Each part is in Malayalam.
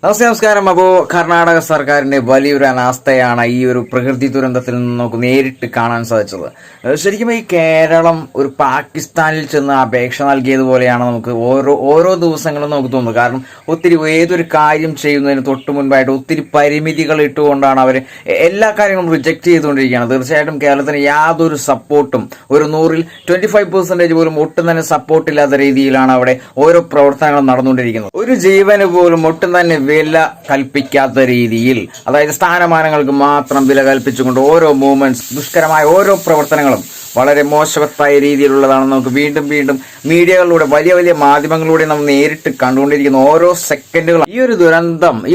നമസ്കാരം. അപ്പോൾ കർണാടക സർക്കാരിന്റെ വലിയൊരു അനാസ്ഥയാണ് ഈ ഒരു പ്രകൃതി ദുരന്തത്തിൽ നിന്ന് നമുക്ക് നേരിട്ട് കാണാൻ സാധിച്ചത്. ശരിക്കും ഈ കേരളം ഒരു പാകിസ്ഥാനിൽ ചെന്ന് അപേക്ഷ നൽകിയതുപോലെയാണ് നമുക്ക് ഓരോ ദിവസങ്ങളും നമുക്ക് തോന്നുന്നത്. കാരണം ഒത്തിരി ഏതൊരു കാര്യം ചെയ്യുന്നതിന് തൊട്ട് മുൻപായിട്ട് ഒത്തിരി പരിമിതികൾ ഇട്ടുകൊണ്ടാണ് അവർ എല്ലാ കാര്യങ്ങളും റിജക്ട് ചെയ്തുകൊണ്ടിരിക്കുകയാണ്. തീർച്ചയായിട്ടും കേരളത്തിന് യാതൊരു സപ്പോർട്ടും, ഒരു 100ൽ 25% പോലും ഒട്ടും തന്നെ സപ്പോർട്ടില്ലാത്ത രീതിയിലാണ് അവിടെ ഓരോ പ്രവർത്തനങ്ങളും നടന്നുകൊണ്ടിരിക്കുന്നത്. ഒരു ജീവന് പോലും ഒട്ടും തന്നെ വില കൽപ്പിക്കാത്ത രീതിയിൽ, അതായത് സ്ഥാനമാനങ്ങൾക്ക് മാത്രം വില കൽപ്പിച്ചുകൊണ്ട് ഓരോ മൂവ്മെന്റ്സ്, ദുഷ്കരമായ ഓരോ പ്രവർത്തനങ്ങളും വളരെ മോശവത്തായ രീതിയിലുള്ളതാണ്. നമുക്ക് വീണ്ടും മീഡിയകളിലൂടെ, വലിയ മാധ്യമങ്ങളിലൂടെ നമ്മൾ നേരിട്ട് കണ്ടുകൊണ്ടിരിക്കുന്ന ഓരോ സെക്കൻഡുകളും. ഈ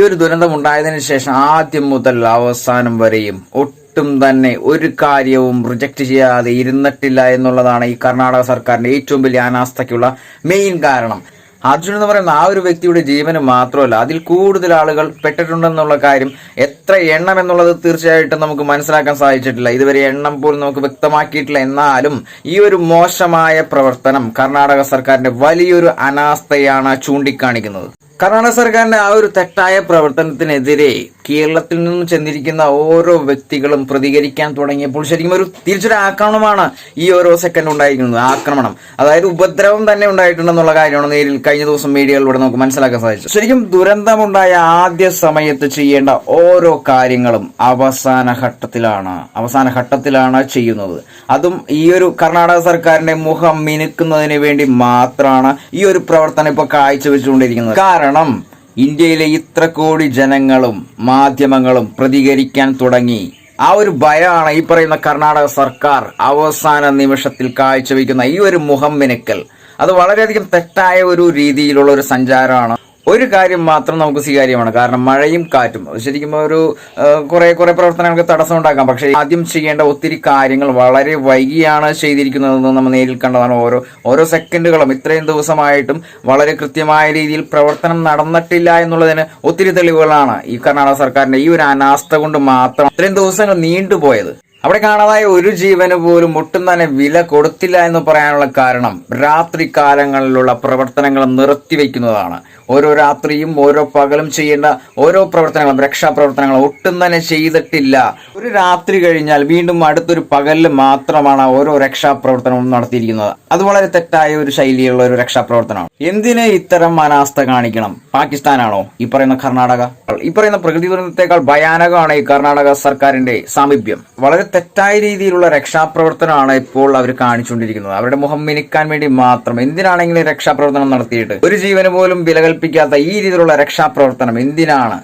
ഒരു ദുരന്തം ഉണ്ടായതിനു ശേഷം ആദ്യം മുതൽ അവസാനം വരെയും ഒട്ടും തന്നെ ഒരു കാര്യവും റിജക്ട് ചെയ്യാതെ ഇരുന്നിട്ടില്ല എന്നുള്ളതാണ് ഈ കർണാടക സർക്കാരിന്റെ ഏറ്റവും വലിയ അനാസ്ഥയ്ക്കുള്ള മെയിൻ കാരണം. അർജുൻ എന്ന് പറയുന്ന ആ ഒരു വ്യക്തിയുടെ ജീവന് മാത്രമല്ല, അതിൽ കൂടുതൽ ആളുകൾ പെട്ടിട്ടുണ്ടെന്നുള്ള കാര്യം എത്ര എണ്ണം എന്നുള്ളത് തീർച്ചയായിട്ടും നമുക്ക് മനസ്സിലാക്കാൻ സാധിച്ചിട്ടില്ല. ഇതുവരെ എണ്ണം പോലും നമുക്ക് വ്യക്തമാക്കിയിട്ടില്ല. എന്നാലും ഈ ഒരു മോശമായ പ്രവർത്തനം കർണാടക സർക്കാരിന്റെ വലിയൊരു അനാസ്ഥയാണ് ചൂണ്ടിക്കാണിക്കുന്നത്. കർണാടക സർക്കാരിന്റെ ആ ഒരു തെറ്റായ പ്രവർത്തനത്തിനെതിരെ കേരളത്തിൽ നിന്നും ചെന്നിരിക്കുന്ന ഓരോ വ്യക്തികളും പ്രതികരിക്കാൻ തുടങ്ങിയപ്പോൾ ശരിക്കും ഒരു തിരിച്ചൊരു ആക്രമണമാണ് ഈ ഓരോ സെക്കൻഡ് ഉണ്ടായിരിക്കുന്നത്. ആക്രമണം, അതായത് ഉപദ്രവം തന്നെ ഉണ്ടായിട്ടുണ്ടെന്നുള്ള കാര്യമാണ് നേരിൽ കഴിഞ്ഞ ദിവസം മീഡിയകളിലൂടെ നമുക്ക് മനസ്സിലാക്കാൻ സാധിച്ചു. ശരിക്കും ദുരന്തമുണ്ടായ ആദ്യ സമയത്ത് ചെയ്യേണ്ട ഓരോ കാര്യങ്ങളും അവസാന ഘട്ടത്തിലാണ് ചെയ്യുന്നത്. അതും ഈ ഒരു കർണാടക സർക്കാരിന്റെ മുഖം മിനുക്കുന്നതിന് വേണ്ടി മാത്രമാണ് ഈ ഒരു പ്രവർത്തനം ഇപ്പൊ കാഴ്ചവെച്ചുകൊണ്ടിരിക്കുന്നത്. കാരണം ഇന്ത്യയിലെ ഇത്ര കോടി ജനങ്ങളും മാധ്യമങ്ങളും പ്രതികരിക്കാൻ തുടങ്ങി. ആ ഒരു ഭയമാണ് ഈ പറയുന്ന കർണാടക സർക്കാർ അവസാന നിമിഷത്തിൽ കാഴ്ചവെക്കുന്ന ഈ ഒരു മുഖം മിനുക്കൽ. അത് വളരെയധികം തെറ്റായ ഒരു രീതിയിലുള്ള ഒരു സഞ്ചാരമാണ്. ഒരു കാര്യം മാത്രം നമുക്ക് സ്വീകാര്യമാണ്, കാരണം മഴയും കാറ്റും ശരിക്കും ഒരു കുറെ പ്രവർത്തനങ്ങൾക്ക് തടസ്സം ഉണ്ടാക്കാം. പക്ഷേ ആദ്യം ചെയ്യേണ്ട ഒത്തിരി കാര്യങ്ങൾ വളരെ വൈകിയാണ് ചെയ്തിരിക്കുന്നതെന്ന് നമ്മൾ നേരിൽ കണ്ടതാണ്. ഓരോ സെക്കൻഡുകളും ഇത്രയും ദിവസമായിട്ടും വളരെ കൃത്യമായ രീതിയിൽ പ്രവർത്തനം നടന്നിട്ടില്ല എന്നുള്ളതിന് ഒത്തിരി തെളിവുകളാണ് ഈ കർണാടക സർക്കാരിന്റെ ഈ ഒരു അനാസ്ഥ കൊണ്ട് മാത്രം ഇത്രയും ദിവസങ്ങൾ നീണ്ടുപോയത്. അവിടെ കാണാതായ ഒരു ജീവന് പോലും ഒട്ടും തന്നെ വില കൊടുത്തില്ല എന്ന് പറയാനുള്ള കാരണം രാത്രി കാലങ്ങളിലുള്ള പ്രവർത്തനങ്ങൾ നിർത്തിവെക്കുന്നതാണ്. ഓരോ രാത്രിയും ഓരോ പകലും ചെയ്യേണ്ട ഓരോ പ്രവർത്തനങ്ങളും, രക്ഷാപ്രവർത്തനങ്ങളും ഒട്ടും തന്നെ ചെയ്തിട്ടില്ല. ഒരു രാത്രി കഴിഞ്ഞാൽ വീണ്ടും അടുത്തൊരു പകലിൽ മാത്രമാണ് ഓരോ രക്ഷാപ്രവർത്തനവും നടത്തിയിരിക്കുന്നത്. അത് വളരെ തെറ്റായ ഒരു ശൈലിയുള്ള ഒരു രക്ഷാപ്രവർത്തനമാണ്. എന്തിന് ഇത്തരം അനാസ്ഥ കാണിക്കണം? പാകിസ്ഥാനാണോ ഈ പറയുന്ന കർണാടക? ഈ പറയുന്ന പ്രകൃതി ദുരന്തത്തെക്കാൾ ഭയാനകമാണ് ഈ കർണാടക സർക്കാരിന്റെ സാമീപ്യം. വളരെ തെറ്റായ രീതിയിലുള്ള രക്ഷാപ്രവർത്തനമാണ് ഇപ്പോൾ അവർ കാണിച്ചുകൊണ്ടിരിക്കുന്നത്. അവരുടെ മുഖം മിനുക്കാൻ വേണ്ടി മാത്രം. എന്തിനാണെങ്കിലും രക്ഷാപ്രവർത്തനം നടത്തിയിട്ട് ഒരു ജീവന് പോലും വില കൽപ്പിക്കാത്ത ഈ രീതിയിലുള്ള രക്ഷാപ്രവർത്തനം എന്തിനാണ്?